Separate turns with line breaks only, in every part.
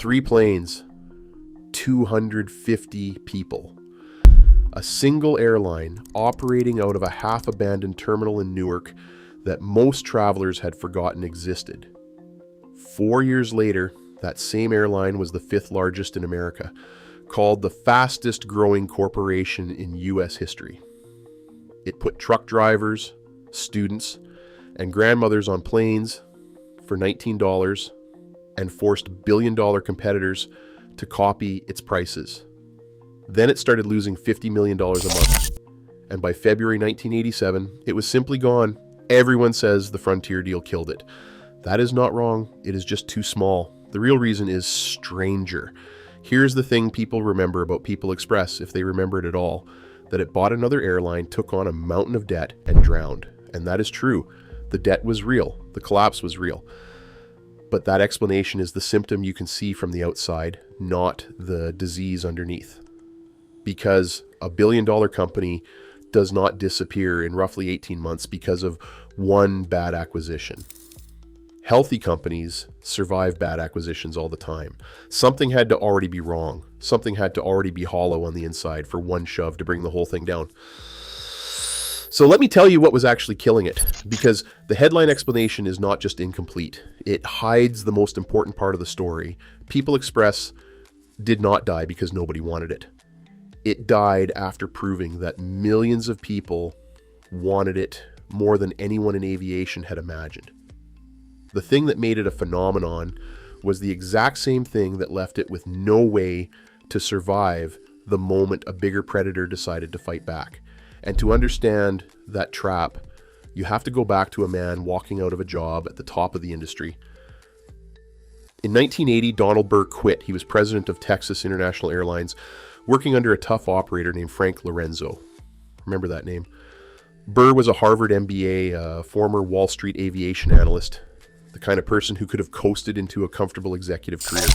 3 planes, 250 people. A single airline operating out of a half-abandoned terminal in Newark that most travelers had forgotten existed. 4 years later, that same airline was the 5th largest in America, called the fastest growing corporation in U.S. history. It put truck drivers, students, and grandmothers on planes for $19 and forced billion-dollar competitors to copy its prices. Then it started losing $50 million a month. And by February 1987, it was simply gone. Everyone says the Frontier deal killed it. That is not wrong. It is just too small. The real reason is stranger. Here's the thing people remember about People Express, if they remember it at all, that it bought another airline, took on a mountain of debt, and drowned. And that is true. The debt was real. The collapse was real. But that explanation is the symptom you can see from the outside, not the disease underneath. Because a billion-dollar company does not disappear in roughly 18 months because of one bad acquisition. Healthy companies survive bad acquisitions all the time. Something had to already be wrong. Something had to already be hollow on the inside for one shove to bring the whole thing down. So let me tell you what was actually killing it, because the headline explanation is not just incomplete. It hides the most important part of the story. People Express did not die because nobody wanted it. It died after proving that millions of people wanted it more than anyone in aviation had imagined. The thing that made it a phenomenon was the exact same thing that left it with no way to survive the moment a bigger predator decided to fight back. And to understand that trap, you have to go back to a man walking out of a job at the top of the industry. In 1980, Donald Burr quit. He was president of Texas International Airlines, working under a tough operator named Frank Lorenzo. Remember that name. Burr was a Harvard MBA, a former Wall Street aviation analyst, the kind of person who could have coasted into a comfortable executive career.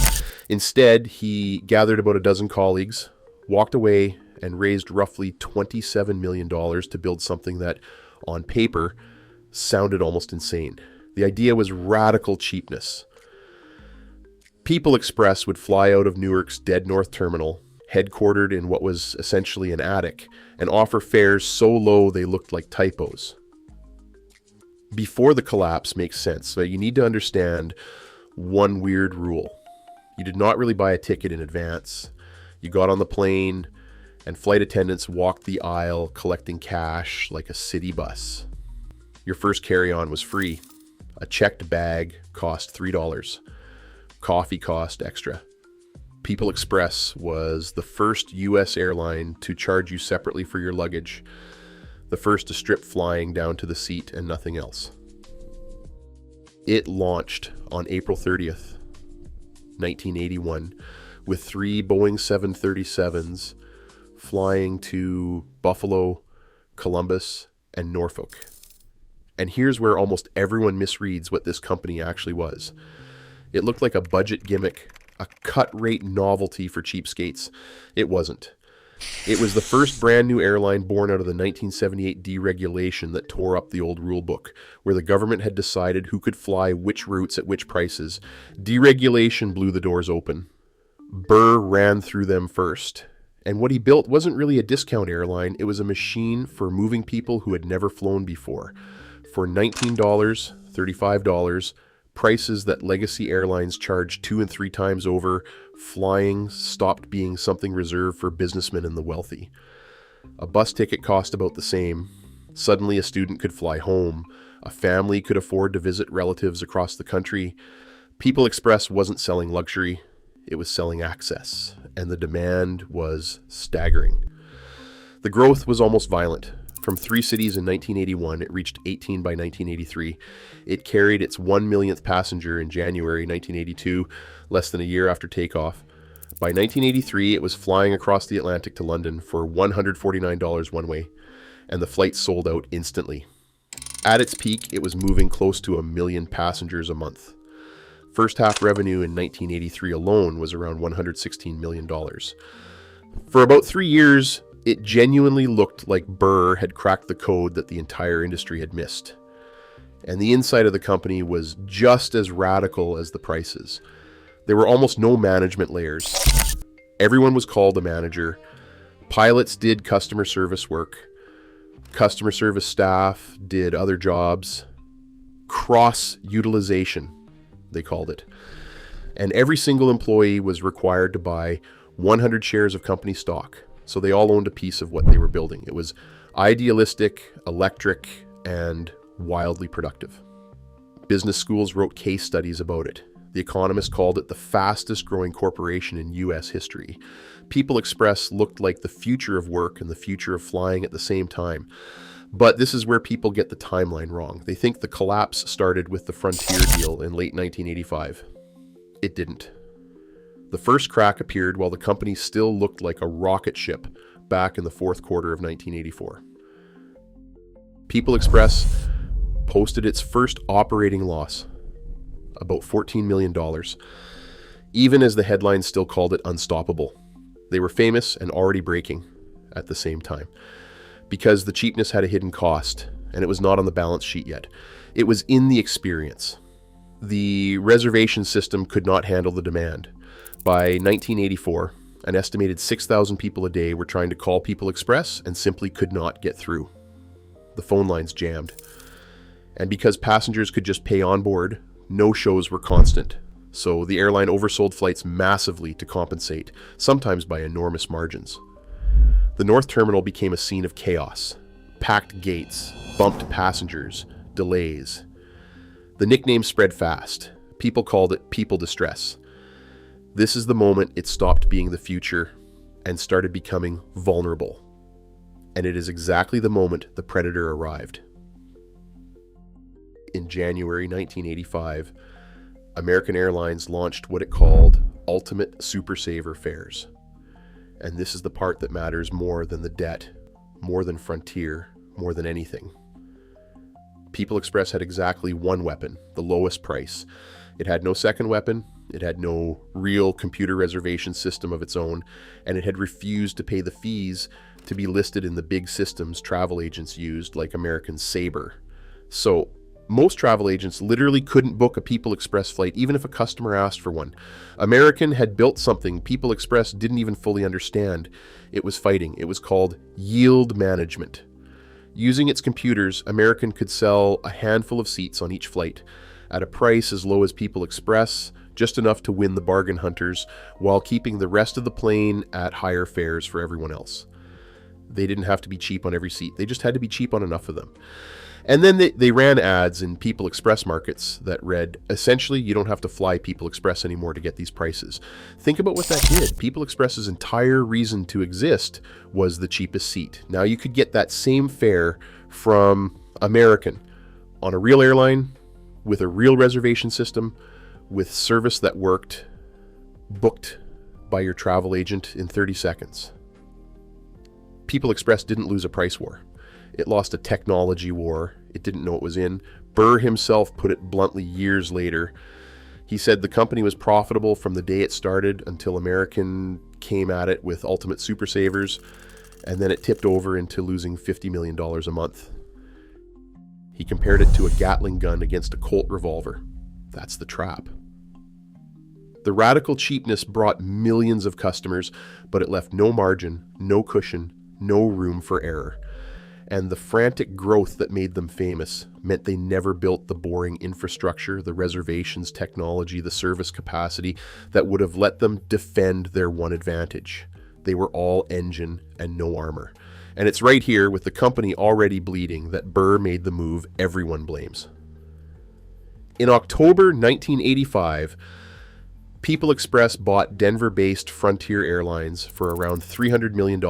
Instead, he gathered about a dozen colleagues, walked away, and raised roughly $27 million to build something that, on paper, sounded almost insane. The idea was radical cheapness. People Express would fly out of Newark's Dead North Terminal, headquartered in what was essentially an attic, and offer fares so low they looked like typos. Before the collapse makes sense, but you need to understand one weird rule. You did not really buy a ticket in advance. You got on the plane, and flight attendants walked the aisle collecting cash like a city bus. Your first carry-on was free. A checked bag cost $3. Coffee cost extra. People Express was the first U.S. airline to charge you separately for your luggage, the first to strip flying down to the seat and nothing else. It launched on April 30th, 1981, with 3 Boeing 737s flying to Buffalo, Columbus, and Norfolk. And here's where almost everyone misreads what this company actually was. It looked like a budget gimmick, a cut-rate novelty for cheapskates. It wasn't. It was the first brand new airline born out of the 1978 deregulation that tore up the old rule book, where the government had decided who could fly which routes at which prices. Deregulation blew the doors open. Burr ran through them first. And what he built wasn't really a discount airline. It was a machine for moving people who had never flown before. For $19, $35, prices that legacy airlines charged 2 and 3 times over, flying stopped being something reserved for businessmen and the wealthy. A bus ticket cost about the same. Suddenly a student could fly home. A family could afford to visit relatives across the country. People Express wasn't selling luxury. It was selling access, and the demand was staggering. The growth was almost violent. From 3 cities in 1981, it reached 18 by 1983. It carried its 1 millionth passenger in January 1982, less than a year after takeoff. By 1983, it was flying across the Atlantic to London for $149 one way, and the flights sold out instantly. At its peak, it was moving close to 1 million passengers a month. First half revenue in 1983 alone was around $116 million. For about 3 years, it genuinely looked like Burr had cracked the code that the entire industry had missed. And the inside of the company was just as radical as the prices. There were almost no management layers. Everyone was called a manager. Pilots did customer service work. Customer service staff did other jobs. Cross-utilization, they called it. And every single employee was required to buy 100 shares of company stock. So they all owned a piece of what they were building. It was idealistic, electric, and wildly productive. Business schools wrote case studies about it. The Economist called it the fastest growing corporation in US history. People Express looked like the future of work and the future of flying at the same time. But this is where people get the timeline wrong. They think the collapse started with the Frontier deal in late 1985. It didn't. The first crack appeared while the company still looked like a rocket ship back in the fourth quarter of 1984. People Express posted its first operating loss, about $14 million, even as the headlines still called it unstoppable. They were famous and already breaking at the same time, because the cheapness had a hidden cost, and it was not on the balance sheet yet. It was in the experience. The reservation system could not handle the demand. By 1984, an estimated 6,000 people a day were trying to call People Express and simply could not get through. The phone lines jammed. And because passengers could just pay on board, no-shows were constant. So the airline oversold flights massively to compensate, sometimes by enormous margins. The North Terminal became a scene of chaos. Packed gates, bumped passengers, delays. The nickname spread fast. People called it people distress. This is the moment it stopped being the future and started becoming vulnerable. And it is exactly the moment the Predator arrived. In January 1985, American Airlines launched what it called Ultimate Super Saver fares. And this is the part that matters more than the debt, more than Frontier, more than anything. People Express had exactly one weapon, the lowest price. It had no second weapon, it had no real computer reservation system of its own, and it had refused to pay the fees to be listed in the big systems travel agents used, like American Sabre. So most travel agents literally couldn't book a People Express flight, even if a customer asked for one. American had built something People Express didn't even fully understand. It was fighting. It was called yield management. Using its computers, American could sell a handful of seats on each flight at a price as low as People Express, just enough to win the bargain hunters, while keeping the rest of the plane at higher fares for everyone else. They didn't have to be cheap on every seat. They just had to be cheap on enough of them. And then they ran ads in People Express markets that read, essentially, you don't have to fly People Express anymore to get these prices. Think about what that did. People Express's entire reason to exist was the cheapest seat. Now you could get that same fare from American on a real airline, with a real reservation system, with service that worked, booked by your travel agent in 30 seconds. People Express didn't lose a price war. It lost a technology war it didn't know it was in. Burr himself put it bluntly years later. He said the company was profitable from the day it started until American came at it with Ultimate Super Savers, and then it tipped over into losing $50 million a month. He compared it to a Gatling gun against a Colt revolver. That's the trap. The radical cheapness brought millions of customers, but it left no margin, no cushion, no room for error. And the frantic growth that made them famous meant they never built the boring infrastructure, the reservations technology, the service capacity that would have let them defend their one advantage. They were all engine and no armor. And it's right here, with the company already bleeding, that Burr made the move everyone blames. In October 1985, People Express bought Denver-based Frontier Airlines for around $300 million,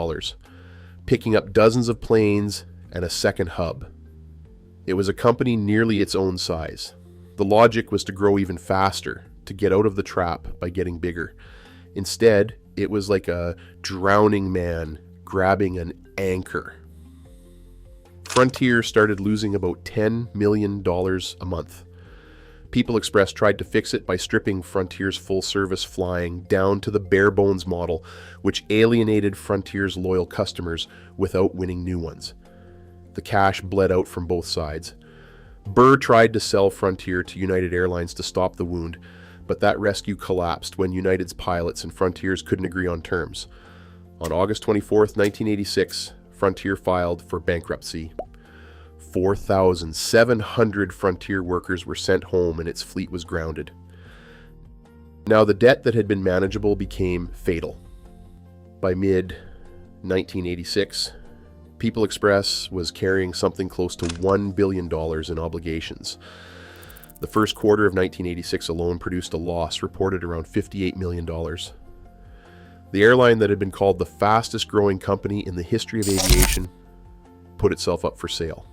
picking up dozens of planes and a second hub. It was a company nearly its own size. The logic was to grow even faster, to get out of the trap by getting bigger. Instead, it was like a drowning man grabbing an anchor. Frontier started losing about $10 million a month. People Express tried to fix it by stripping Frontier's full-service flying down to the bare-bones model, which alienated Frontier's loyal customers without winning new ones. The cash bled out from both sides. Burr tried to sell Frontier to United Airlines to stop the wound, but that rescue collapsed when United's pilots and Frontier's couldn't agree on terms. On August 24th, 1986, Frontier filed for bankruptcy. 4,700 Frontier workers were sent home and its fleet was grounded. Now, the debt that had been manageable became fatal. By mid-1986, People Express was carrying something close to $1 billion in obligations. The first quarter of 1986 alone produced a loss reported around $58 million. The airline that had been called the fastest growing company in the history of aviation put itself up for sale.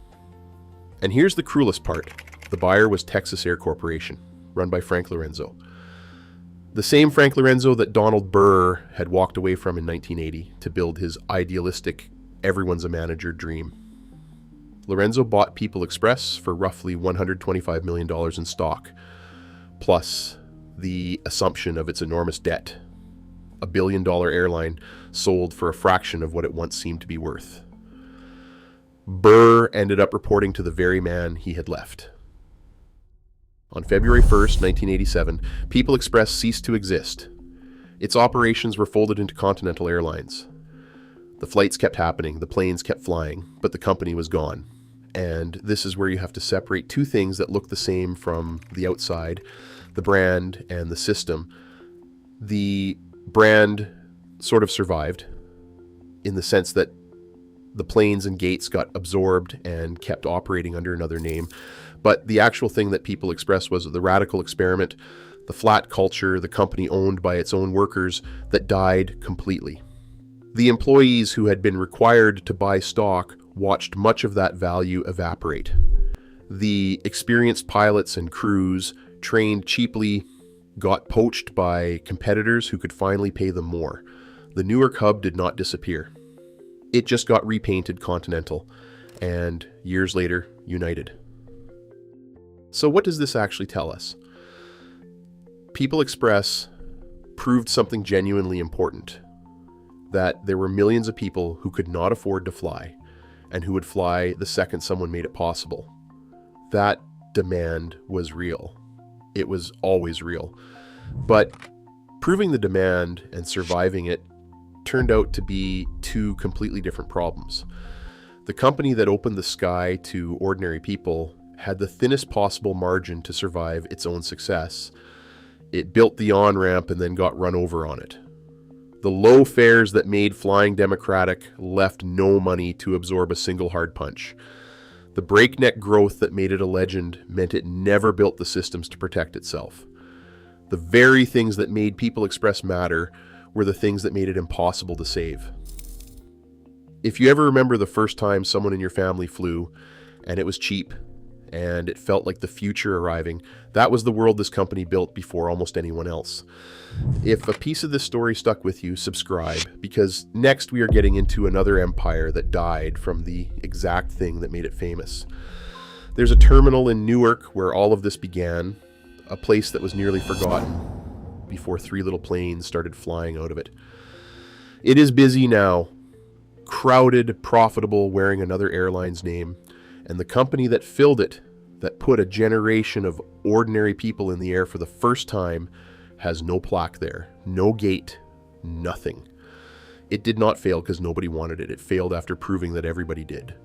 And here's the cruelest part. The buyer was Texas Air Corporation, run by Frank Lorenzo. The same Frank Lorenzo that Donald Burr had walked away from in 1980 to build his idealistic everyone's a manager dream. Lorenzo bought People Express for roughly $125 million in stock, plus the assumption of its enormous debt. A billion-dollar airline sold for a fraction of what it once seemed to be worth. Burr ended up reporting to the very man he had left. On February 1st, 1987, People Express ceased to exist. Its operations were folded into Continental Airlines. The flights kept happening, the planes kept flying, but the company was gone. And this is where you have to separate two things that look the same from the outside, the brand and the system. The brand sort of survived in the sense that the planes and gates got absorbed and kept operating under another name. But the actual thing that People Express was the radical experiment, the flat culture, the company owned by its own workers that died completely. The employees who had been required to buy stock watched much of that value evaporate. The experienced pilots and crews, trained cheaply, got poached by competitors who could finally pay them more. The Newark hub did not disappear. It just got repainted Continental, and years later, United. So what does this actually tell us? People Express proved something genuinely important, that there were millions of people who could not afford to fly, and who would fly the second someone made it possible. That demand was real. It was always real. But proving the demand and surviving it turned out to be two completely different problems. The company that opened the sky to ordinary people had the thinnest possible margin to survive its own success. It built the on-ramp and then got run over on it. The low fares that made flying democratic left no money to absorb a single hard punch. The breakneck growth that made it a legend meant it never built the systems to protect itself. The very things that made People Express matter were the things that made it impossible to save. If you ever remember the first time someone in your family flew, and it was cheap, and it felt like the future arriving, that was the world this company built before almost anyone else. If a piece of this story stuck with you, subscribe, because next we are getting into another empire that died from the exact thing that made it famous. There's a terminal in Newark where all of this began, a place that was nearly forgotten before three little planes started flying out of it. It is busy now, crowded, profitable, wearing another airline's name, and the company that filled it, that put a generation of ordinary people in the air for the first time, has no plaque there, no gate, nothing. It did not fail because nobody wanted it. It failed after proving that everybody did.